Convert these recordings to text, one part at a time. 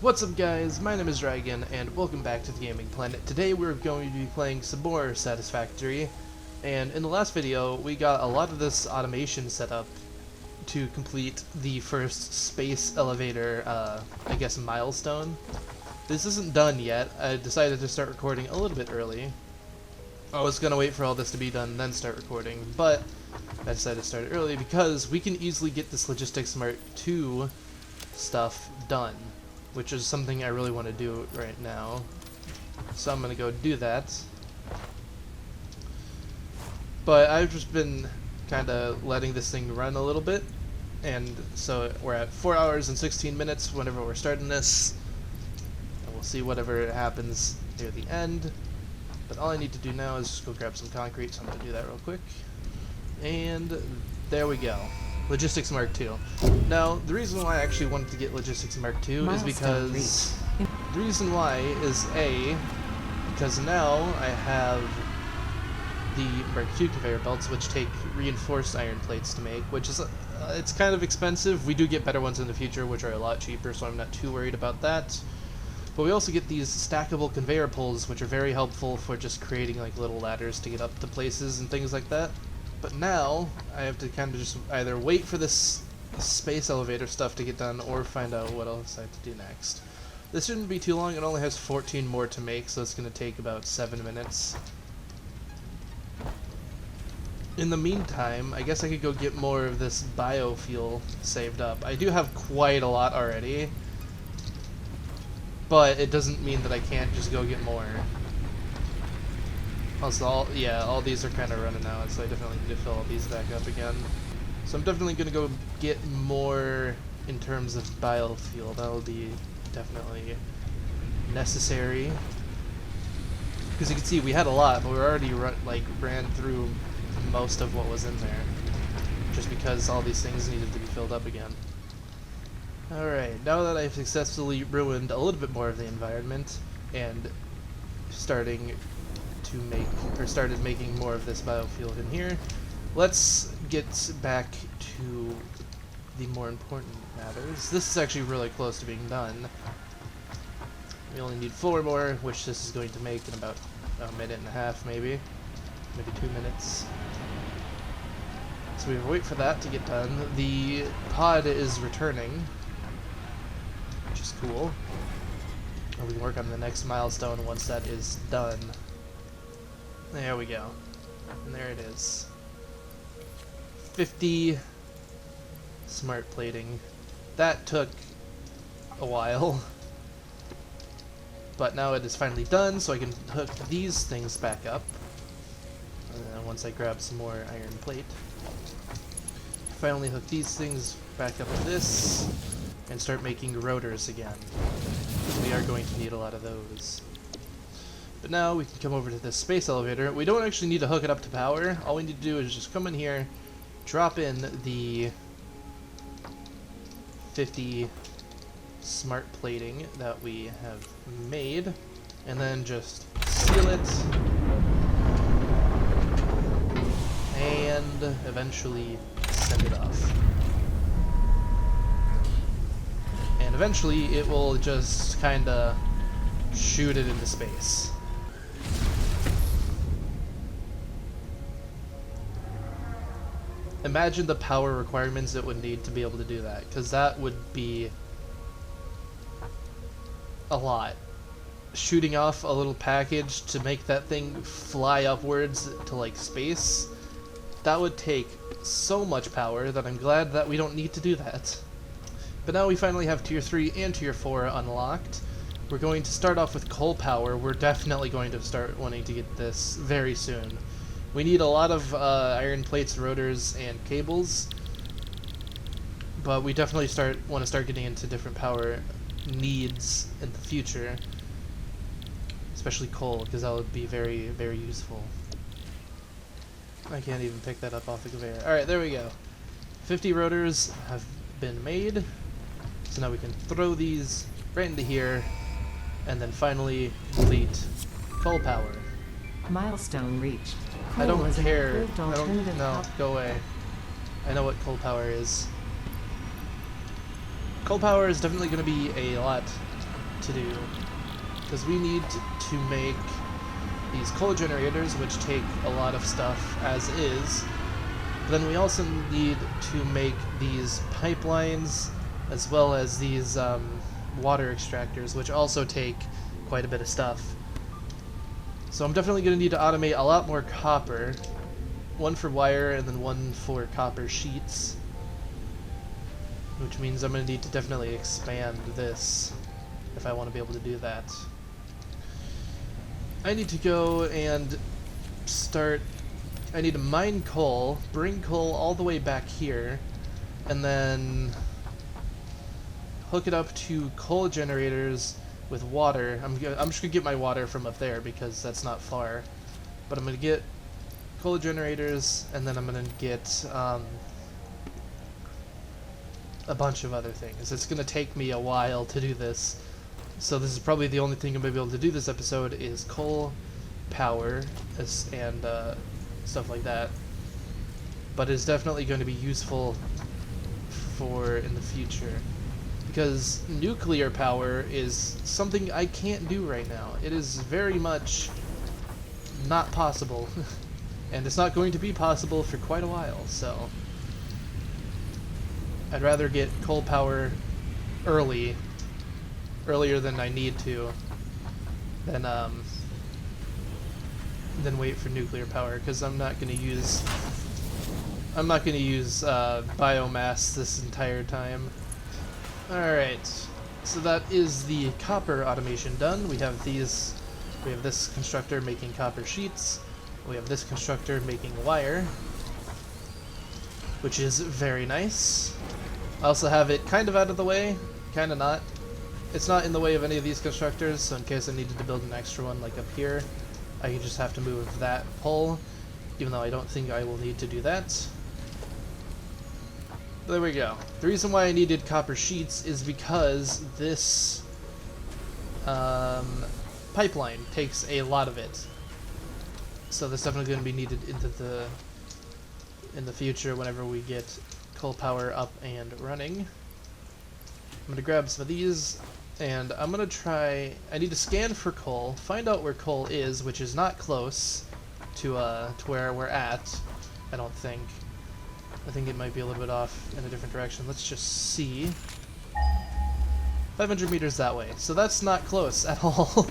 What's up guys, my name is Dragon, and welcome back to the Gaming Planet. Today we're going to be playing some more Satisfactory, and in the last video we got a lot of this automation set up to complete the first space elevator, I guess milestone. This isn't done yet. I decided to start recording a little bit early. I was gonna wait for all this to be done and then start recording, but I decided to start it early because we can easily get this Logistics Smart 2 stuff done, which is something I really want to do right now. So I'm going to go do that. But I've just been kind of letting this thing run a little bit. And so we're at 4 hours and 16 minutes whenever we're starting this. And we'll see whatever happens near the end. But all I need to do now is just go grab some concrete, so I'm going to do that real quick. And there we go. Logistics Mark II. Now, the reason why I actually wanted to get Logistics Mark II is because... The reason why is because now I have the Mark II conveyor belts, which take reinforced iron plates to make, which is... it's kind of expensive. We do get better ones in the future, which are a lot cheaper, so I'm not too worried about that. But we also get these stackable conveyor pulls, which are very helpful for just creating like little ladders to get up to places and things like that. But now, I have to kind of just either wait for this space elevator stuff to get done, or find out what else I have to do next. This shouldn't be too long. It only has 14 more to make, so it's going to take about 7 minutes. In the meantime, I guess I could go get more of this biofuel saved up. I do have quite a lot already, but it doesn't mean that I can't just go get more. Also, all these are kind of running out, so I definitely need to fill all these back up again. So I'm definitely going to go get more in terms of biofuel. That'll be definitely necessary. Because you can see we had a lot, but we already ran through most of what was in there. Just because all these things needed to be filled up again. Alright, now that I've successfully ruined a little bit more of the environment, and started making more of this biofuel in here, let's get back to the more important matters. This is actually really close to being done. We only need 4 more, which this is going to make in about a minute and a half, maybe 2 minutes. So we wait for that to get done. The pod is returning, which is cool. And we can work on the next milestone once that is done. There we go. And there it is. 50 smart plating. That took a while. But now it is finally done, so I can hook these things back up. And then once I grab some more iron plate, finally hook these things back up to this, and start making rotors again. We are going to need a lot of those. But now we can come over to this space elevator. We don't actually need to hook it up to power. All we need to do is just come in here, drop in the 50 smart plating that we have made, and then just seal it, and eventually send it off. And eventually it will just kinda shoot it into space. Imagine the power requirements it would need to be able to do that, because that would be a lot. Shooting off a little package to make that thing fly upwards to like space, that would take so much power that I'm glad that we don't need to do that. But now we finally have Tier 3 and Tier 4 unlocked. We're going to start off with coal power. We're definitely going to start wanting to get this very soon. We need a lot of iron plates, rotors, and cables, but we definitely want to start getting into different power needs in the future, especially coal, because that would be very, very useful. I can't even pick that up off the conveyor. Alright, there we go. 50 rotors have been made, so now we can throw these right into here, and then finally complete coal power. Milestone reached. I don't care. No, go away. I know what coal power is. Coal power is definitely going to be a lot to do, because we need to make these coal generators, which take a lot of stuff as is. But then we also need to make these pipelines, as well as these water extractors, which also take quite a bit of stuff. So I'm definitely going to need to automate a lot more copper. One for wire, and then one for copper sheets. Which means I'm going to need to definitely expand this if I want to be able to do that. I need to go and start... I need to mine coal, bring coal all the way back here, and then hook it up to coal generators with water. I'm just going to get my water from up there because that's not far. But I'm going to get coal generators, and then I'm going to get a bunch of other things. It's going to take me a while to do this. So this is probably the only thing I'm going to be able to do this episode is coal, power, and stuff like that. But it's definitely going to be useful for in the future. Because nuclear power is something I can't do right now. It is very much not possible. And it's not going to be possible for quite a while, so... I'd rather get coal power earlier than I need to, than wait for nuclear power, because I'm not going to use biomass this entire time. Alright, so that is the copper automation done. We have this constructor making copper sheets, we have this constructor making wire, which is very nice. I also have it kind of out of the way, kind of not. It's not in the way of any of these constructors, so in case I needed to build an extra one like up here, I could just have to move that pole, even though I don't think I will need to do that. There we go. The reason why I needed copper sheets is because this pipeline takes a lot of it. So that's definitely going to be needed in the future whenever we get coal power up and running. I'm going to grab some of these, and I'm going to try... I need to scan for coal, find out where coal is, which is not close to where we're at, I don't think. I think it might be a little bit off in a different direction. Let's just see. 500 meters that way. So that's not close at all.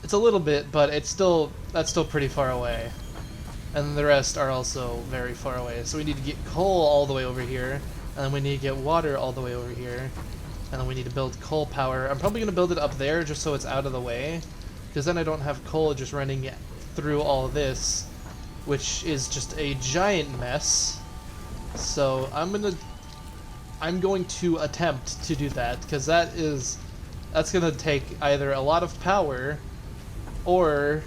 It's a little bit, but that's still pretty far away. And the rest are also very far away. So we need to get coal all the way over here, and then we need to get water all the way over here, and then we need to build coal power. I'm probably going to build it up there just so it's out of the way, because then I don't have coal just running through all this, which is just a giant mess. So I'm going to attempt to do that, because that's going to take either a lot of power or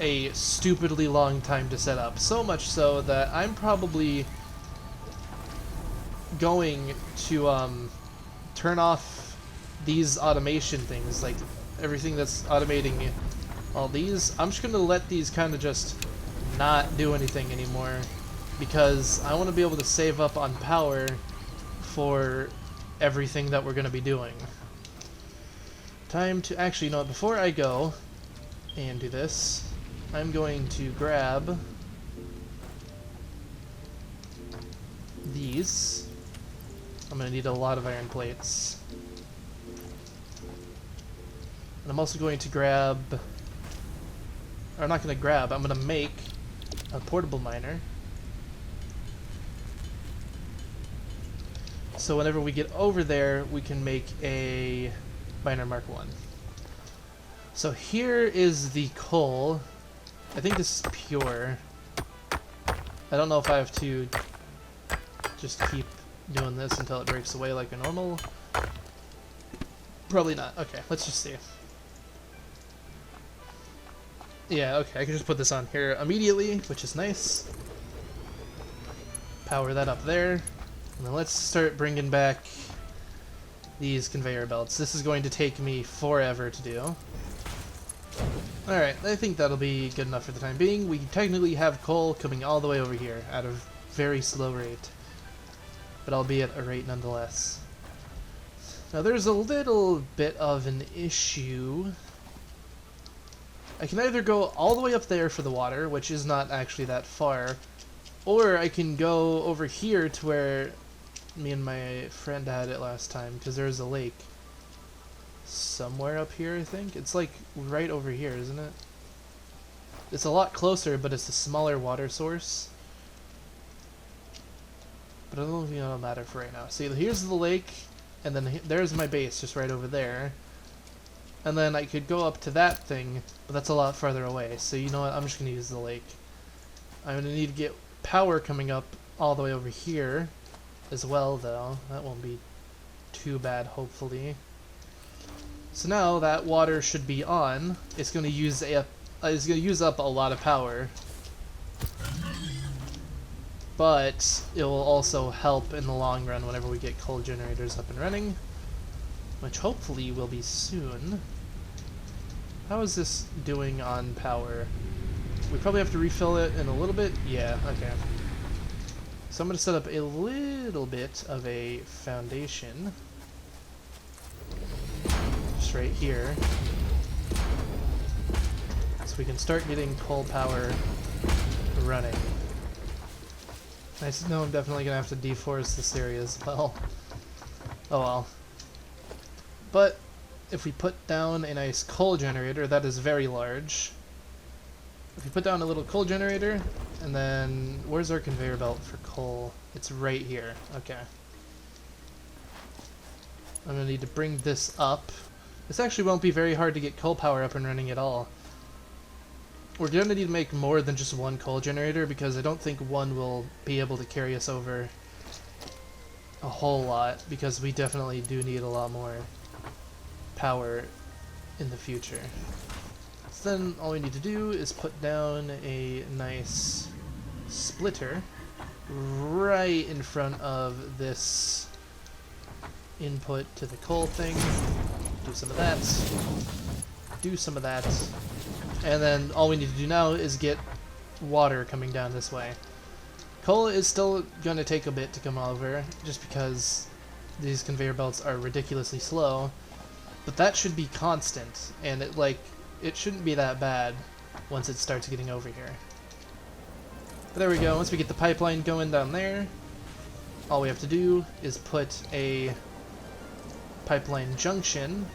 a stupidly long time to set up. So much so that I'm probably going to turn off these automation things, like everything that's automating all these. I'm just going to let these kind of just not do anything anymore, because I want to be able to save up on power for everything that we're going to be doing. Time to actually, you know what, before I go and do this, I'm going to grab these. I'm going to need a lot of iron plates. And I'm also going to grab, or I'm not going to grab, I'm going to make a portable miner. So whenever we get over there, we can make a miner Mark 1. So here is the coal. I think this is pure. I don't know if I have to just keep doing this until it breaks away like a normal. Probably not. Okay, let's just see. Yeah, okay, I can just put this on here immediately, which is nice. Power that up there. And then let's start bringing back these conveyor belts. This is going to take me forever to do. Alright, I think that'll be good enough for the time being. We technically have coal coming all the way over here at a very slow rate, but albeit a rate nonetheless. Now there's a little bit of an issue. I can either go all the way up there for the water, which is not actually that far, or I can go over here to where me and my friend had it last time, because there's a lake somewhere up here, I think. It's like right over here, isn't it? It's a lot closer, but it's a smaller water source. But I don't think it'll matter for right now. See, here's the lake, and then there's my base just right over there. And then I could go up to that thing, but that's a lot farther away. So you know what, I'm just going to use the lake. I'm going to need to get power coming up all the way over here as well, though. That won't be too bad, hopefully. So now that water should be on. It's going to use up a lot of power. But it will also help in the long run whenever we get coal generators up and running, which hopefully will be soon. How is this doing on power? We probably have to refill it in a little bit? Yeah, okay. So I'm going to set up a little bit of a foundation. Just right here. So we can start getting coal power running. I know I'm definitely going to have to deforest this area as well. Oh well. But if we put down a nice coal generator, that is very large. If we put down a little coal generator, and then where's our conveyor belt for coal? It's right here. Okay. I'm going to need to bring this up. This actually won't be very hard to get coal power up and running at all. We're going to need to make more than just one coal generator, because I don't think one will be able to carry us over a whole lot, because we definitely do need a lot more power in the future. So then all we need to do is put down a nice splitter right in front of this input to the coal thing. Do some of that. Do some of that. And then all we need to do now is get water coming down this way. Coal is still going to take a bit to come over, just because these conveyor belts are ridiculously slow. But that should be constant, and it shouldn't be that bad once it starts getting over here. But there we go. Once we get the pipeline going down there, all we have to do is put a pipeline junction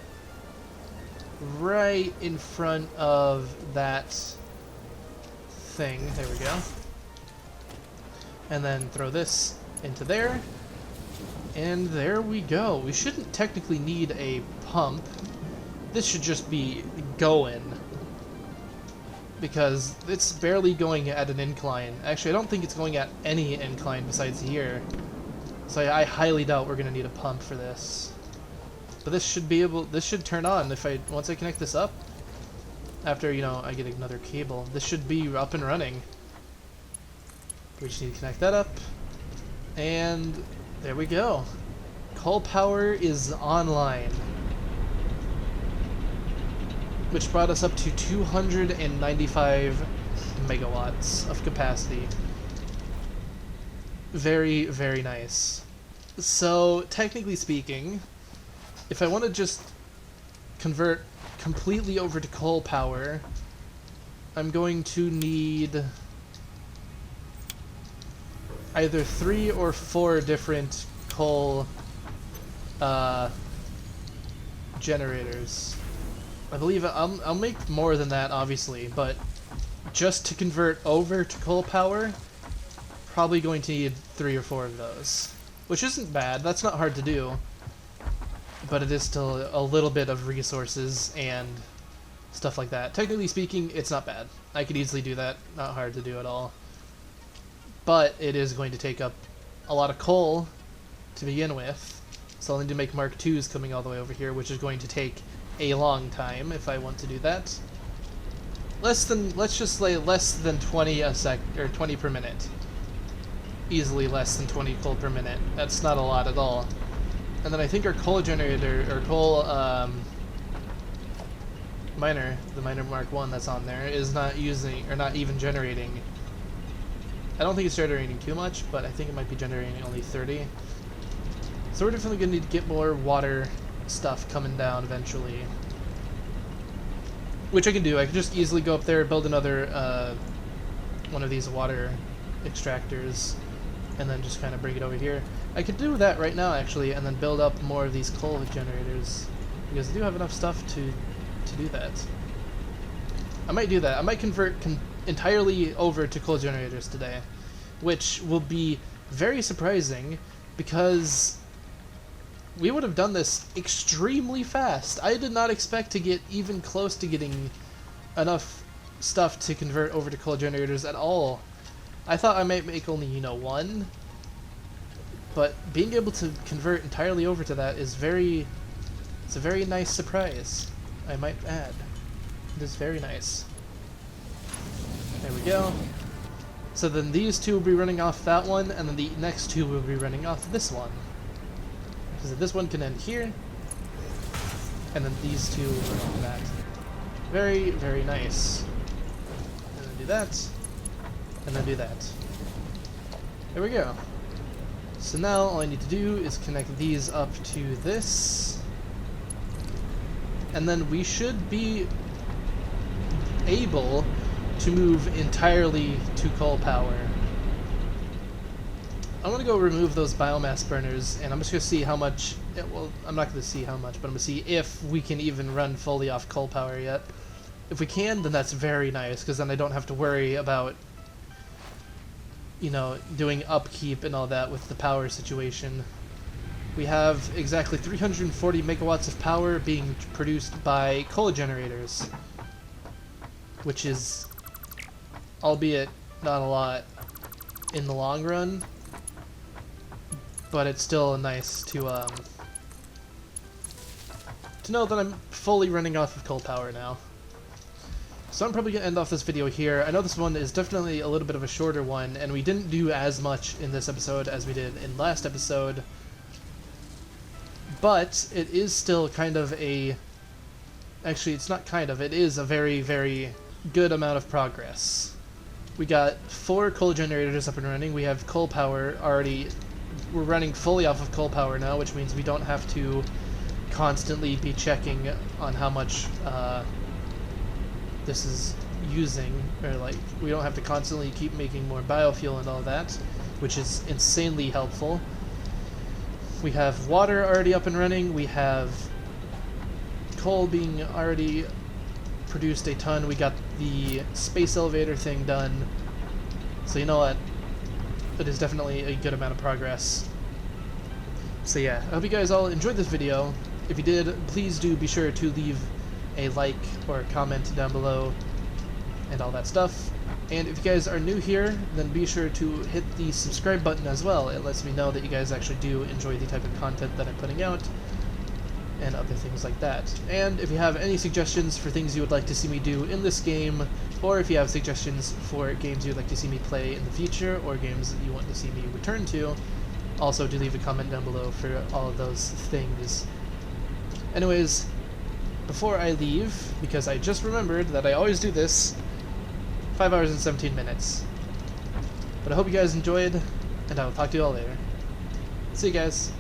right in front of that thing. There we go. And then throw this into there. And there we go. We shouldn't technically need a pump. This should just be going, because it's barely going at an incline. Actually, I don't think it's going at any incline besides here. So I highly doubt we're going to need a pump for this. But this should turn on once I connect this up. After, I get another cable. This should be up and running. We just need to connect that up. And there we go. Coal power is online. Which brought us up to 295 megawatts of capacity. Very, very nice. So, technically speaking, if I want to just convert completely over to coal power, I'm going to need either 3 or 4 different coal generators. I believe I'll make more than that, obviously, but just to convert over to coal power, probably going to need 3 or 4 of those. Which isn't bad, that's not hard to do. But it is still a little bit of resources and stuff like that. Technically speaking, it's not bad. I could easily do that, not hard to do at all. But it is going to take up a lot of coal to begin with. So I'll need to make Mark IIs coming all the way over here, which is going to take a long time if I want to do that. Let's just say less than 20 a sec, or 20 per minute. Easily less than 20 coal per minute. That's not a lot at all. And then I think our coal generator, or coal miner, the miner Mark 1 that's on there, is not using, or not even generating. I don't think it's generating too much, but I think it might be generating only 30. So we're definitely going to need to get more water stuff coming down eventually. Which I can do. I can just easily go up there, build another one of these water extractors, and then just kind of bring it over here. I could do that right now, actually, and then build up more of these coal generators, because I do have enough stuff to do that. I might do that. I might convert entirely over to coal generators today, which will be very surprising, because we would have done this extremely fast. I did not expect to get even close to getting enough stuff to convert over to coal generators at all. I thought I might make only, you know, one, but being able to convert entirely over to that is it's a very nice surprise, I might add. It is very nice. There we go. So then these two will be running off that one, and then the next two will be running off this one. So this one can end here, and then these two will run off that. Very, very nice. And then do that, and then do that. There we go. So now all I need to do is connect these up to this, and then we should be able to move entirely to coal power. I'm gonna go remove those biomass burners, and I'm just gonna see how much, well, I'm not gonna see how much, but I'm gonna see if we can even run fully off coal power yet. If we can, then that's very nice, because then I don't have to worry about, you know, doing upkeep and all that with the power situation. We have exactly 340 megawatts of power being produced by coal generators, which is, albeit not a lot in the long run, but it's still nice to know that I'm fully running off of coal power now. So I'm probably going to end off this video here. I know this one is definitely a little bit of a shorter one, and we didn't do as much in this episode as we did in last episode, but it is still kind of a... Actually, it's not kind of, it is a very, very good amount of progress. We got 4 coal generators up and running. We have coal power already... We're running fully off of coal power now, which means we don't have to constantly be checking on how much this is using, or like, we don't have to constantly keep making more biofuel and all that, which is insanely helpful. We have water already up and running. We have coal being already produced a ton. We got the space elevator thing done. So you know what? It is definitely a good amount of progress. So yeah, I hope you guys all enjoyed this video. If you did, please do be sure to leave a like or a comment down below and all that stuff. And if you guys are new here, then be sure to hit the subscribe button as well. It lets me know that you guys actually do enjoy the type of content that I'm putting out and other things like that. And if you have any suggestions for things you would like to see me do in this game, or if you have suggestions for games you'd like to see me play in the future, or games that you want to see me return to, also do leave a comment down below for all of those things. Anyways, before I leave, because I just remembered that I always do this, 5 hours and 17 minutes. But I hope you guys enjoyed, and I will talk to you all later. See you guys.